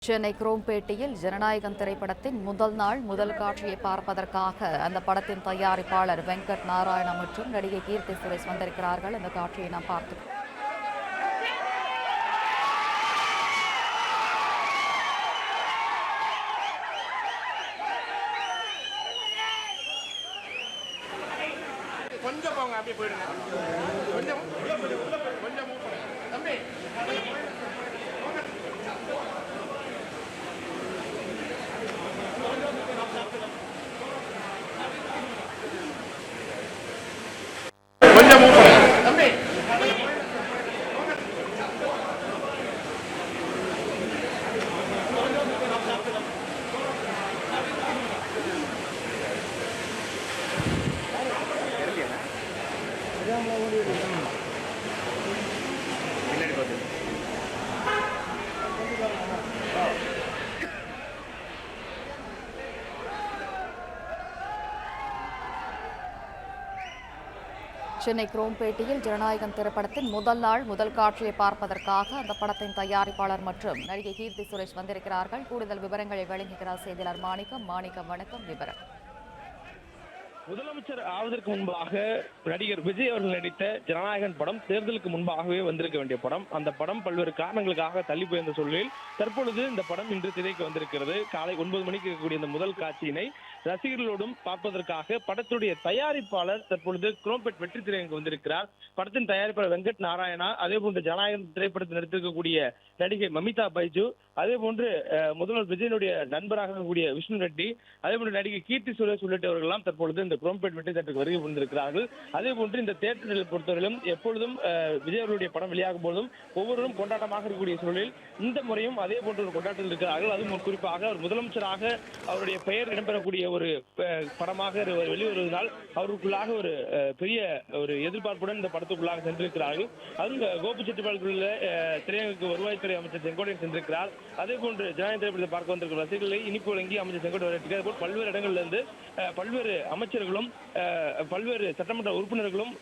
சென்னை குரோம்பேட்டையில் ஜனநாயகம் திரைப்படத்தின் முதல் நாள் முதல் காட்சியை பார்ப்பதற்காக அந்த படத்தின் தயாரிப்பாளர் வெங்கட் நாராயணா மற்றும் நடிகை கீர்த்தி சுரேஷ் வந்திருக்கிறார்கள். அந்த காட்சியை நாம் பார்த்தோம். கொஞ்சம் போங்க, அப்படியே போயிடுங்க. கொஞ்சம் கொஞ்சம் தம்பி கொஞ்சம் தம்பி சென்னை குரோம்பேட்டையில் ஜனநாயகம் திரைப்படத்தின் முதல் நாள் முதல் காட்சியை பார்ப்பதற்காக அந்த படத்தின் தயாரிப்பாளர் மற்றும் நடிகை கீர்த்தி சுரேஷ் வந்திருக்கிறார்கள். கூடுதல் விவரங்களை வழங்குகிறார் செய்தியாளர் மாணிக்கம். வணக்கம். விவரம். முதலமைச்சர் ஆவதற்கு முன்பாக நடிகர் விஜய் அவர்கள் நடித்த ஜனநாயகன் படம் தேர்தலுக்கு முன்பாகவே வந்திருக்க வேண்டிய படம். அந்த படம் பல்வேறு காரணங்களுக்காக தள்ளி போயிருந்த சூழலில் தற்பொழுது இந்த படம் இன்று திரைக்கு வந்திருக்கிறது. காலை 9 மணிக்கு இருக்கக்கூடிய இந்த முதல் காட்சியினை ரசிகர்களோடும் பார்ப்பதற்காக படத்துடைய தயாரிப்பாளர் தற்பொழுது குரோம்பேட் வெற்றி திரைக்கு வந்திருக்கிறார். படத்தின் தயாரிப்பாளர் வெங்கட் நாராயணா, அதே போன்று ஜனநாயகன் திரைப்படத்தில் நடித்திருக்கக்கூடிய நடிகை மமிதா பைஜு, அதே போன்று முதல்வர் விஜயனுடைய நண்பராக கூடிய விஷ்ணு ரெட்டி, அதே போன்று நடிகை கீர்த்தி சுரேஷ் உள்ளிட்டவர்கள் எல்லாம் தற்பொழுது இந்த குரோம்பேட் வெற்றி தேட்டருக்கு வருகை புரிந்திருக்கிறார்கள். அதே போன்று இந்த தேட்டர்களை பொறுத்தவரையிலும் எப்பொழுதும் விஜய் அவர்களுடைய படம் வெளியாகும் போதும் ஒவ்வொருவரும் கொண்டாட்டமாக இருக்கக்கூடிய சூழலில் இந்த முறையும் அதே போன்ற ஒரு கொண்டாட்டத்தில் இருக்கிறார்கள். அதுவும் குறிப்பாக அவர் முதலமைச்சராக அவருடைய பெயர் இடம்பெறக்கூடிய ஒரு படமாக வெளிவருவதால் அவருக்குள்ளாக ஒரு பெரிய ஒரு எதிர்பார்ப்புடன் இந்த படத்துக்குள்ளாக சென்றிருக்கிறார்கள். அதுவும் கோபிச்செட்டிப்பாளையத்தில் திரையரங்குக்கு வருவாய்த்துறை அமைச்சர் செங்கோட்டையன் சென்றிருக்கிறார். அதே போன்று ஜனநாயக திரைப்படத்தை பார்க்க வந்திருக்கிற ரசிகர்களை இனிப்பு வழங்கி அமைச்சர் செங்கோட்டையன் போல் பல்வேறு இடங்களிலிருந்து பல்வேறு அமைச்சர்களும் பல்வேறு சட்டமன்ற உறுப்பினர்களும்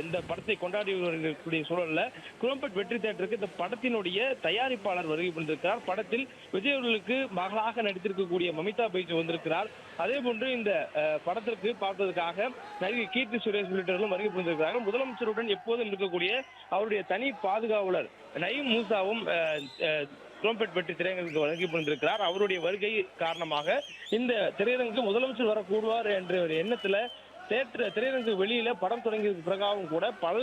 இந்த படத்தை கொண்டாடி வரக்கூடிய சூழல்ல குரோம்பேட் வெற்றி தியேட்டருக்கு இந்த படத்தினுடைய தயாரிப்பாளர் வருகை புரிந்திருக்கிறார். படத்தில் விஜய் அவர்களுக்கு மகளாக நடித்திருக்கக்கூடிய மமிதா பைஜு வந்திருக்கிறார். அதே போன்று இந்த படத்திற்கு பார்ப்பதற்காக நடிகை கீர்த்தி சுரேஷ் உள்ளிட்டவர்களும் வருகை புரிந்திருக்கிறார்கள். முதலமைச்சருடன் எப்போதும் இருக்கக்கூடிய அவருடைய தனி பாதுகாவலர் நயீம் மூசாவும் குரோம்பேட் வெற்றி திரையரங்குக்கு வருகை புரிந்திருக்கிறார். அவருடைய வருகை காரணமாக இந்த திரையரங்குக்கு முதலமைச்சர் வரக்கூடுவார் என்ற ஒரு எண்ணத்துல திரையரங்கு வெளியில படம் தொடங்கியதுக்கு பிறகாகவும் கூட பல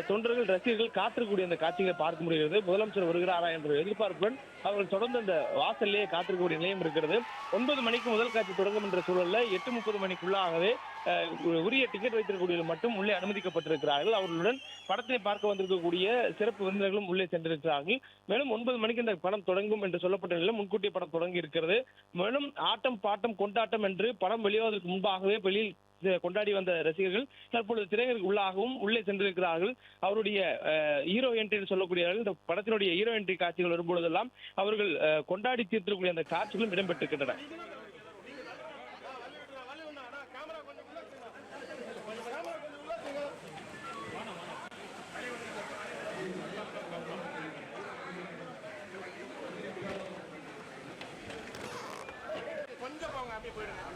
தொண்டர்கள் ரசிகர்கள் காத்திருக்கக்கூடிய அந்த காட்சிகளை பார்க்க முடிகிறது. முதலமைச்சர் வருகிறாரா என்ற எதிர்பார்ப்புடன் அவர்கள் தொடர்ந்து அந்த வாசல்லையே காத்திருக்கக்கூடிய நிலையம் இருக்கிறது. 9 மணிக்கு முதல் காட்சி தொடங்கும் என்ற சூழல்ல 8:30 மணிக்குள்ளாகவே உரிய டிக்கெட் வைத்திருக்கக்கூடிய மட்டும் உள்ளே அனுமதிக்கப்பட்டிருக்கிறார்கள். அவர்களுடன் படத்தை பார்க்க வந்திருக்கக்கூடிய சிறப்பு விருந்தினர்களும் உள்ளே சென்றிருக்கிறார்கள். மேலும் 9 மணிக்கு இந்த படம் தொடங்கும் என்று சொல்லப்பட்ட நிலையில் முன்கூட்டிய படம் தொடங்கி இருக்கிறது. மேலும் ஆட்டம் பாட்டம் கொண்டாட்டம் என்று படம் வெளியாவதற்கு முன்பாகவே வெளியில் கொண்டாடி வந்த ரசிகர்கள் தற்பொழுது திரையரங்குக்கு உள்ளாகவும் உள்ளே சென்றிருக்கிறார்கள். அவருடைய ஹீரோ என்ட்ரி சொல்லக்கூடியவர்கள் இந்த படத்தினுடைய ஹீரோ என்ட்ரி காட்சிகள் வரும்பொழுதெல்லாம் அவர்கள் கொண்டாடி தீர்த்திருக்கக்கூடிய அந்த காட்சிகளும் இடம்பெற்றிருக்கின்றன. கொஞ்சம் போங்க, அப்படியே போயிடுங்க.